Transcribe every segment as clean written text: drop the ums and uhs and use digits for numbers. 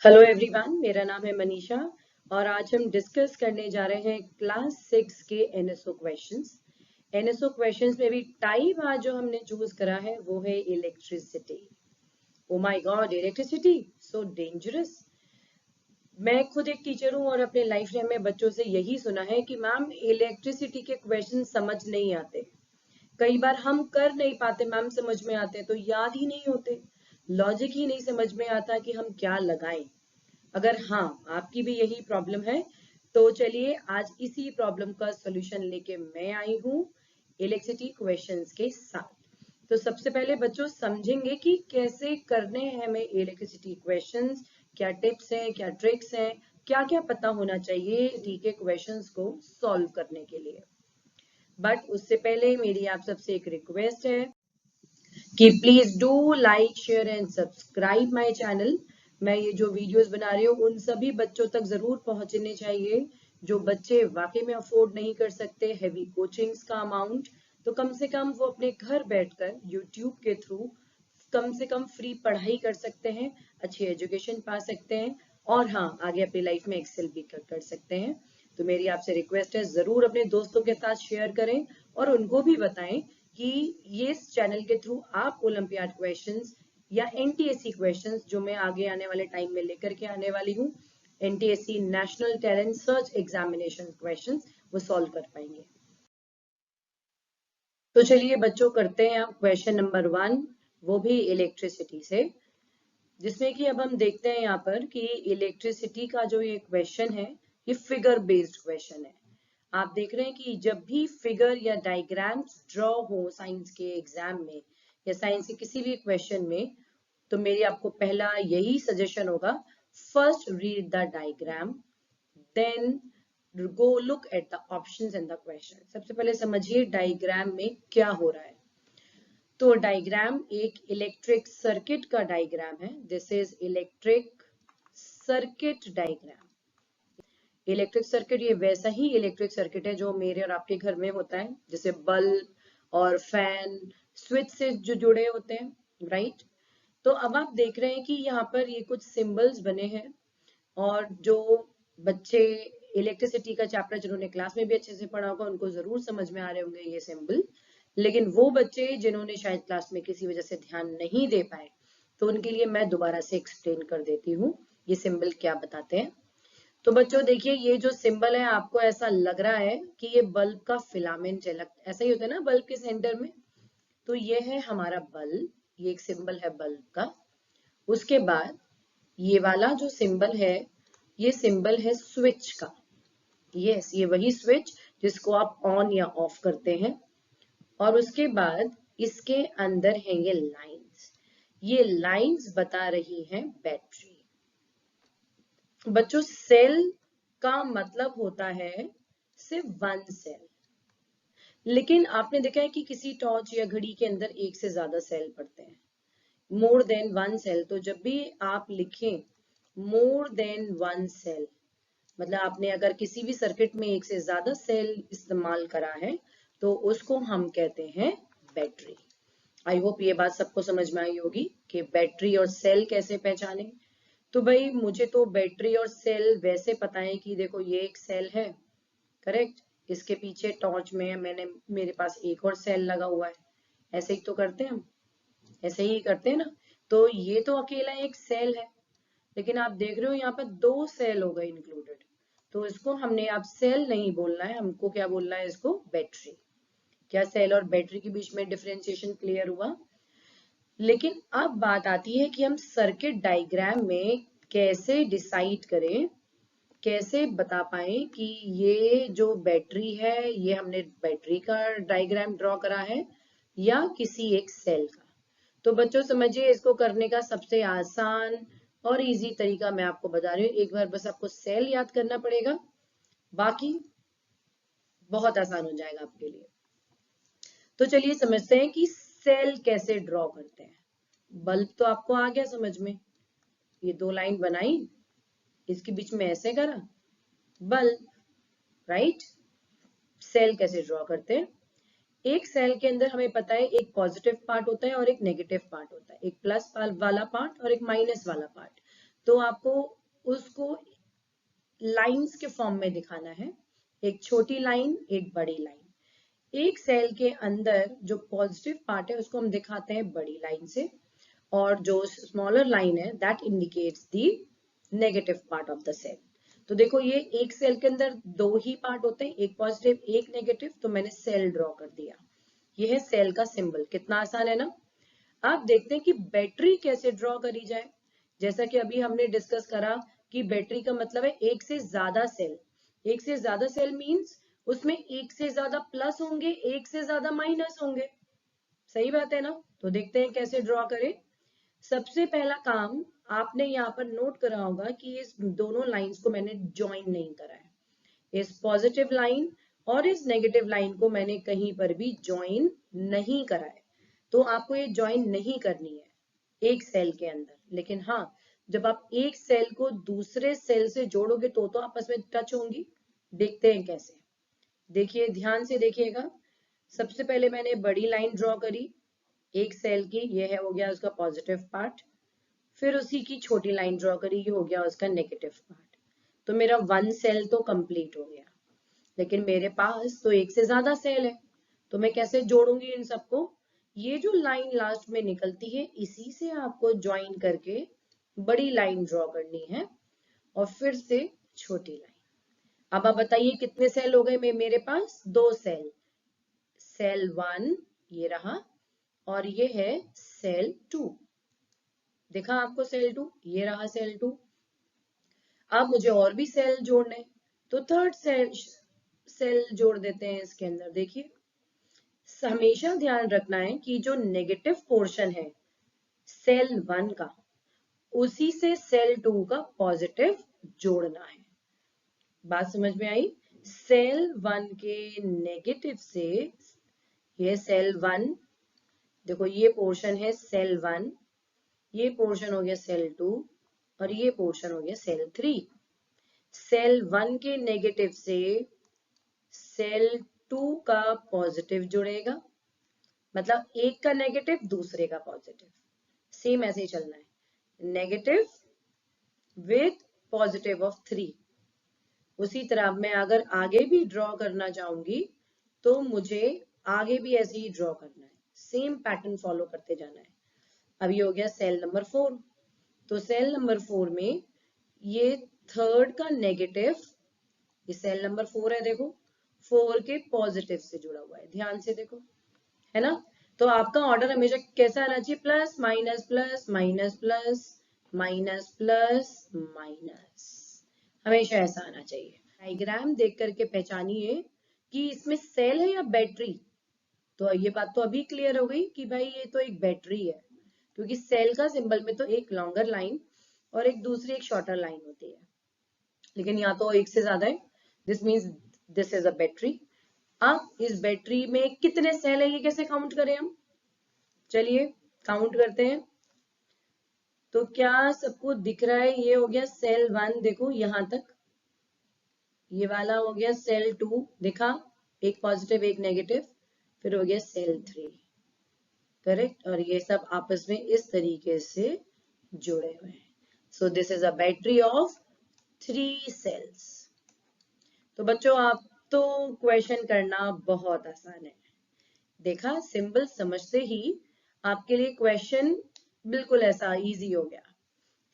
Hello everyone, मेरा नाम है मनीषा और आज हम डिस्कस करने जा रहे हैं क्लास 6 के एनएसओ क्वेश्चंस। एनएसओ क्वेश्चंस में भी टाइप आज जो हमने चूज करा है वो है electricity. Oh my God, electricity so dangerous. मैं खुद एक टीचर हूँ और अपने लाइफ में बच्चों से यही सुना है कि मैम इलेक्ट्रिसिटी के क्वेश्चन समझ नहीं आते। कई बार हम कर नहीं पाते मैम, समझ में आते तो याद ही नहीं होते, लॉजिक ही नहीं समझ में आता कि हम क्या लगाएं। अगर हाँ, आपकी भी यही प्रॉब्लम है तो चलिए आज इसी प्रॉब्लम का सॉल्यूशन लेके मैं आई हूँ इलेक्ट्रिसिटी क्वेश्चंस के साथ। तो सबसे पहले बच्चों समझेंगे कि कैसे करने हैं हमें इलेक्ट्रिसिटी क्वेश्चंस, क्या टिप्स हैं, क्या ट्रिक्स हैं, क्या क्या पता होना चाहिए टी के क्वेश्चंस को सॉल्व करने के लिए। बट उससे पहले मेरी आप सबसे एक रिक्वेस्ट है कि please do like, share and subscribe my channel. मैं ये जो वीडियोस बना रही हूँ उन सभी बच्चों तक जरूर पहुंचने चाहिए जो बच्चे वाकई में अफोर्ड नहीं कर सकते हैवी कोचिंग्स का अमाउंट। तो कम से कम वो अपने घर बैठकर यूट्यूब के थ्रू कम से कम फ्री पढ़ाई कर सकते हैं, अच्छी एजुकेशन पा सकते हैं और हाँ, आगे अपनी लाइफ में एक्सेल भी कर सकते हैं। तो मेरी आपसे रिक्वेस्ट है, जरूर अपने दोस्तों के साथ शेयर करें और उनको भी बताएं कि ये इस चैनल के थ्रू आप ओलंपियाड क्वेश्चंस या एनटीएससी क्वेश्चंस जो मैं आगे आने वाले टाइम में लेकर के आने वाली हूँ, NTSC national talent search examination questions, वो सॉल्व कर पाएंगे। तो चलिए बच्चों करते हैं अब क्वेश्चन नंबर 1, वो भी इलेक्ट्रिसिटी से, जिसमें कि अब हम देखते हैं यहाँ पर कि इलेक्ट्रिसिटी का जो ये क्वेश्चन है ये फिगर बेस्ड क्वेश्चन है। आप देख रहे हैं कि जब भी फिगर या डायग्राम्स ड्रॉ हो साइंस के एग्जाम में या साइंस के किसी भी क्वेश्चन में, तो मेरी आपको पहला यही सजेशन होगा, first read the diagram, then go look at the options in the question. सबसे पहले समझिए डायग्राम में क्या हो रहा है। तो डायग्राम एक इलेक्ट्रिक सर्किट का डायग्राम है। This is electric circuit diagram. Electric circuit ये वैसा ही इलेक्ट्रिक सर्किट है जो मेरे और आपके घर में होता है, जैसे बल्ब और फैन, स्विच से जो जुड़े होते हैं, राइट। तो अब आप देख रहे हैं कि यहाँ पर ये कुछ सिंबल्स बने हैं और जो बच्चे इलेक्ट्रिसिटी का चैप्टर जिन्होंने क्लास में भी अच्छे से पढ़ा होगा उनको जरूर समझ में आ रहे होंगे ये सिंबल। लेकिन वो बच्चे जिन्होंने शायद क्लास में किसी वजह से ध्यान नहीं दे पाए, तो उनके लिए मैं दोबारा से एक्सप्लेन कर देती हूँ ये सिंबल क्या बताते हैं। तो बच्चों देखिए, ये जो सिंबल है आपको ऐसा लग रहा है कि ये बल्ब का फिलामेंट है, ऐसा ही होता है ना बल्ब के सेंटर में। तो ये है हमारा बल्ब, ये एक सिंबल है बल्ब का। उसके बाद ये वाला जो सिंबल है ये सिंबल है स्विच का। यस, ये वही स्विच जिसको आप ऑन या ऑफ करते हैं। और उसके बाद इसके अंदर है ये लाइंस, ये लाइंस बता रही हैं बैटरी। बच्चों सेल का मतलब होता है सिर्फ वन सेल, लेकिन आपने देखा है कि किसी टॉर्च या घड़ी के अंदर एक से ज्यादा सेल पड़ते हैं, मोर देन वन सेल। तो जब भी आप लिखें मोर देन वन सेल, मतलब आपने अगर किसी भी सर्किट में एक से ज्यादा सेल इस्तेमाल करा है तो उसको हम कहते हैं बैटरी। आई होप ये बात सबको समझ में आई होगी कि बैटरी और सेल कैसे पहचाने। तो भाई मुझे तो बैटरी और सेल वैसे पता है कि देखो ये एक सेल है, करेक्ट, इसके पीछे टॉर्च में मेरे पास एक और सेल लगा हुआ है। ऐसे ही तो करते हैं हम, ऐसे ही करते हैं ना। तो ये तो अकेला एक सेल है, लेकिन आप देख रहे हो यहाँ पर दो सेल हो गए इंक्लूडेड, तो इसको हमने अब सेल नहीं बोलना है, हमको क्या बोलना है, इसको बैटरी। क्या सेल और बैटरी के बीच में डिफरेंशिएशन क्लियर हुआ? लेकिन अब बात आती है कि हम सर्किट डायग्राम में कैसे डिसाइड करें, कैसे बता पाए कि ये जो बैटरी है ये हमने बैटरी का डायग्राम ड्रॉ करा है या किसी एक सेल का। तो बच्चों समझिए, इसको करने का सबसे आसान और इजी तरीका मैं आपको बता रही हूँ। एक बार बस आपको सेल याद करना पड़ेगा, बाकी बहुत आसान हो जाएगा आपके लिए। तो चलिए समझते हैं कि सेल कैसे ड्रॉ करते हैं। बल्ब तो आपको आ गया समझ में, ये दो लाइन बनाई, इसके बीच में ऐसे करा, बल्ब, राइट। सेल कैसे ड्रॉ करते हैं? एक सेल के अंदर हमें पता है एक पॉजिटिव पार्ट होता है और एक नेगेटिव पार्ट होता है, एक प्लस वाला पार्ट और एक माइनस वाला पार्ट। तो आपको उसको लाइंस के फॉर्म में दिखाना है, एक छोटी लाइन, एक बड़ी लाइन। एक सेल के अंदर जो पॉजिटिव पार्ट है उसको हम दिखाते हैं बड़ी लाइन से, और जो स्मॉलर लाइन है that indicates the negative part of the cell. तो देखो ये एक सेल के अंदर दो ही पार्ट होते हैं, एक पॉजिटिव एक नेगेटिव, तो मैंने सेल ड्रॉ कर दिया। ये है सेल का सिंबल, कितना आसान है ना। आप देखते हैं कि बैटरी कैसे ड्रॉ करी जाए। जैसा कि अभी हमने डिस्कस करा कि बैटरी का मतलब है एक से ज्यादा सेल। एक से ज्यादा सेल मींस उसमें एक से ज्यादा प्लस होंगे, एक से ज्यादा माइनस होंगे। सही बात है ना। तो देखते हैं कैसे ड्रॉ करें। सबसे पहला काम आपने यहाँ पर नोट करा होगा कि इस दोनों लाइंस को मैंने ज्वाइन नहीं करा है। इस पॉजिटिव लाइन और इस नेगेटिव लाइन को मैंने कहीं पर भी ज्वाइन नहीं करा है। तो आपको ये ज्वाइन नहीं करनी है एक सेल के अंदर। लेकिन हाँ, जब आप एक सेल को दूसरे सेल से जोड़ोगे तो आपस में टच होंगी। देखते हैं कैसे। देखिए, ध्यान से देखिएगा। सबसे पहले मैंने बड़ी लाइन ड्रॉ करी एक सेल की, ये है हो गया उसका पॉजिटिव पार्ट। फिर उसी की छोटी लाइन ड्रॉ करी, ये हो गया उसका नेगेटिव पार्ट। तो मेरा वन सेल तो कंप्लीट हो गया। लेकिन मेरे पास तो एक से ज्यादा सेल है, तो मैं कैसे जोड़ूंगी इन सबको। ये जो लाइन लास्ट में निकलती है इसी से आपको ज्वाइन करके बड़ी लाइन ड्रॉ करनी है, और फिर से छोटी लाइन। अब आप बताइए कितने सेल हो गए मेरे पास। दो सेल, सेल 1 ये रहा, और ये है सेल 2। देखा आपको सेल 2, ये रहा सेल 2। अब मुझे और भी सेल जोड़ने, तो थर्ड सेल जोड़ देते हैं इसके अंदर। देखिए, हमेशा ध्यान रखना है कि जो नेगेटिव पोर्शन है सेल 1 का, उसी से सेल 2 का पॉजिटिव जोड़ना है। बात समझ में आई। सेल 1 के नेगेटिव से ये सेल 1, देखो ये पोर्शन है सेल 1, ये पोर्शन हो गया सेल 2, और ये पोर्शन हो गया सेल 3। सेल 1 के नेगेटिव से सेल 2 का पॉजिटिव जुड़ेगा, मतलब एक का नेगेटिव दूसरे का पॉजिटिव, सेम ऐसे ही चलना है। Negative with positive of 3। उसी तरह मैं अगर आगे भी ड्रॉ करना चाहूंगी तो मुझे आगे भी ऐसे ही ड्रॉ करना है, सेम पैटर्न फॉलो करते जाना है। अब ये हो गया सेल नंबर 4। तो सेल नंबर 4 में ये थर्ड का नेगेटिव, ये सेल नंबर 4 है, देखो 4 के पॉजिटिव से जुड़ा हुआ है, ध्यान से देखो, है ना। तो आपका ऑर्डर हमेशा कैसा आना चाहिए, plus minus plus minus plus minus plus minus, हमेशा ऐसा आना चाहिए। डायग्राम देख करके पहचानिए कि इसमें सेल है या बैटरी। तो ये बात तो अभी क्लियर हो गई कि भाई ये तो एक बैटरी है, क्योंकि सेल का सिंबल में तो एक लॉन्गर लाइन और एक दूसरी एक शॉर्टर लाइन होती है, लेकिन यहाँ तो एक से ज्यादा है। This means this is a battery. अब इस बैटरी में कितने सेल है ये कैसे काउंट करें हम। चलिए काउंट करते हैं। तो क्या सबको दिख रहा है, ये हो गया सेल 1, देखो यहां तक। ये वाला हो गया सेल 2, देखा, एक पॉजिटिव एक नेगेटिव। फिर हो गया सेल 3, करेक्ट। और ये सब आपस में इस तरीके से जुड़े हुए हैं। So this is a battery of 3 cells. तो बच्चों आप तो क्वेश्चन करना बहुत आसान है। देखा, सिंबल समझते ही आपके लिए क्वेश्चन बिल्कुल ऐसा इजी हो गया।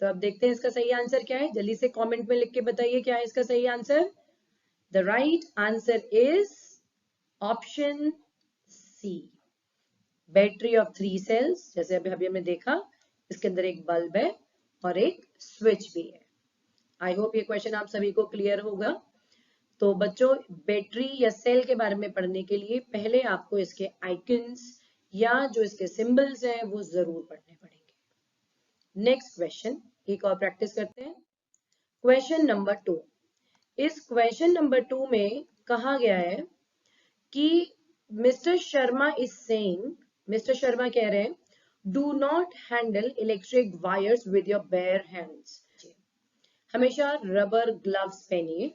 तो अब देखते हैं इसका सही आंसर क्या है। जल्दी से कमेंट में लिख के बताइए क्या है इसका सही answer. The right answer is option C, battery of 3 cells. जैसे अभी अभी हमने देखा, इसके अंदर एक बल्ब है और एक स्विच भी है। आई होप ये क्वेश्चन आप सभी को क्लियर होगा। तो बच्चों, बैटरी या सेल के बारे में पढ़ने के लिए पहले आपको इसके आइकन्स या जो इसके सिंबल्स हैं वो जरूर पढ़ने पड़ेंगे। नेक्स्ट क्वेश्चन, एक और प्रैक्टिस करते हैं। Question number 2। इस क्वेश्चन नंबर 2 में कहा गया है कि mister Sharma is saying, mister Sharma कह रहे हैं, do not handle electric wires with your bear hands. हमेशा रबर ग्लव्स पहनिए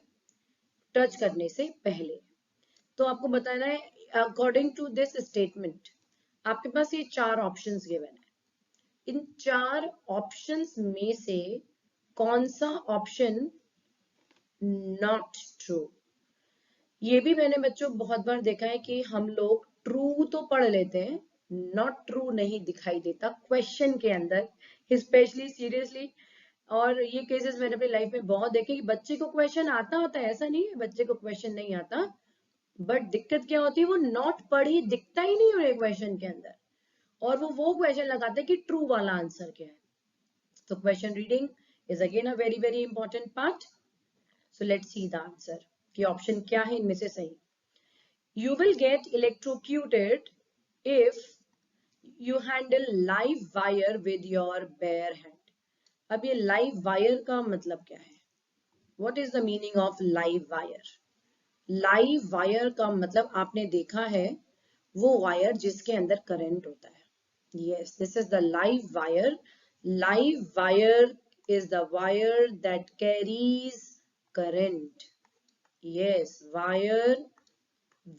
टच करने से पहले। तो आपको बताना है अकॉर्डिंग टू दिस स्टेटमेंट आपके पास ये 4 ऑप्शंस गिवन है। इन 4 ऑप्शंस में से कौन सा ऑप्शन नॉट ट्रू? ये भी मैंने बच्चों बहुत बार देखा है कि हम लोग ट्रू तो पढ़ लेते हैं, नॉट ट्रू नहीं दिखाई देता क्वेश्चन के अंदर, स्पेशली सीरियसली। और ये केसेस मैंने अपनी लाइफ में बहुत देखे कि बच्चे को क्वेश्चन आता होता है, ऐसा नहीं है बच्चे को क्वेश्चन नहीं आता, बट दिक्कत क्या होती है, वो नॉट पढ़ी दिखता ही नहीं है क्वेश्चन के अंदर, और वो क्वेश्चन लगाते हैं कि ट्रू वाला आंसर क्या है। तो question reading is again a very very important part. So let's see the answer कि ऑप्शन क्या है इनमें से सही। You will get electrocuted if you handle live wire with your bare hand. अब ये live wire का मतलब क्या है? What is the meaning of live wire? Live wire का मतलब आपने देखा है वो वायर जिसके अंदर करंट होता है. Yes, this is the live wire. Live wire is the wire that carries current. Yes, wire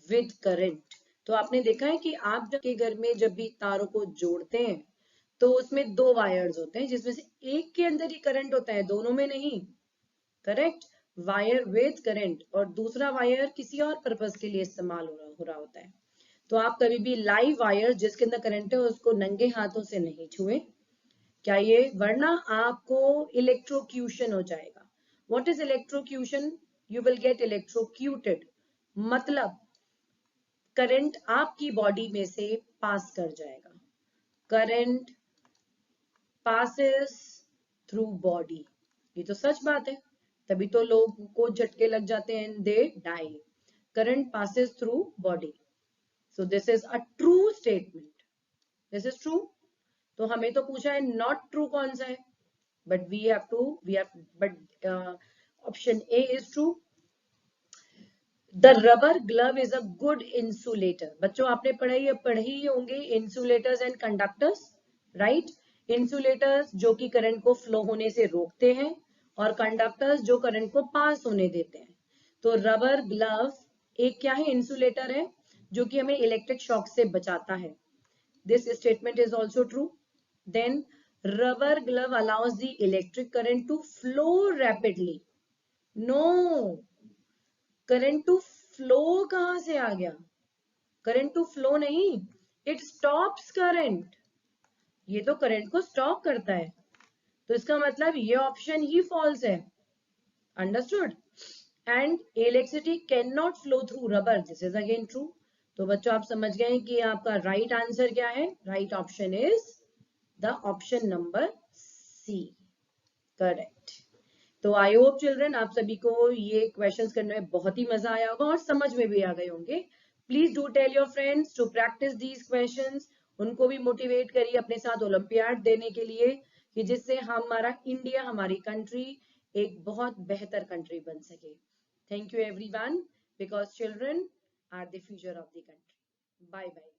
with current. तो आपने देखा है कि आप जब के घर में जब भी तारों को जोड़ते हैं तो उसमें दो वायर्स होते हैं जिसमें से एक के अंदर ही करंट होता है, दोनों में नहीं. करेक्ट. वायर विद करंट और दूसरा वायर किसी और पर्पस के लिए इस्तेमाल हो रहा होता है. तो आप कभी भी लाइव वायर जिसके अंदर करंट है उसको नंगे हाथों से नहीं छुए. क्या ये, वरना आपको इलेक्ट्रोक्यूशन हो जाएगा. What is electrocution? You will get electrocuted. मतलब करंट आपकी बॉडी में से पास कर जाएगा. Current passes through body. ये तो सच बात है, तभी तो लोग को झटके लग जाते हैं, they die. Current passes through body. So this is a true statement. This is true. तो हमें तो पूछा है नॉट ट्रू कौन सा है, but we have but option A is true. The rubber glove is a good insulator. बच्चों आपने पढ़े ही होंगे insulators and conductors, right. Insulators जो कि करंट को फ्लो होने से रोकते हैं और कंडक्टर्स जो करंट को पास होने देते हैं. तो रबर ग्लव एक क्या है, इंसुलेटर है जो कि हमें इलेक्ट्रिक शॉक से बचाता है. This statement is also true. Then rubber glove allows the electric current to flow rapidly. No, current to flow कहां से आ गया? करंट टू फ्लो नहीं, इट स्टॉप्स करंट. ये तो करंट को स्टॉप करता है, तो इसका मतलब ये ऑप्शन ही फॉल्स है. Understood. And electricity can not flow through rubber. This is again true. तो बच्चों आप समझ गए कि आपका राइट आंसर क्या है. Right option is the option number C. Correct. तो आई होप चिल्ड्रन आप सभी को ये क्वेश्चंस करने में बहुत ही मजा आया होगा और समझ में भी आ गए होंगे. Please do tell your friends to practice these questions. उनको भी मोटिवेट करिए अपने साथ ओलंपियाड देने के लिए, कि जिससे हमारा इंडिया, हमारी कंट्री एक बहुत बेहतर कंट्री बन सके. Thank you everyone, because children are the future of the country. Bye bye.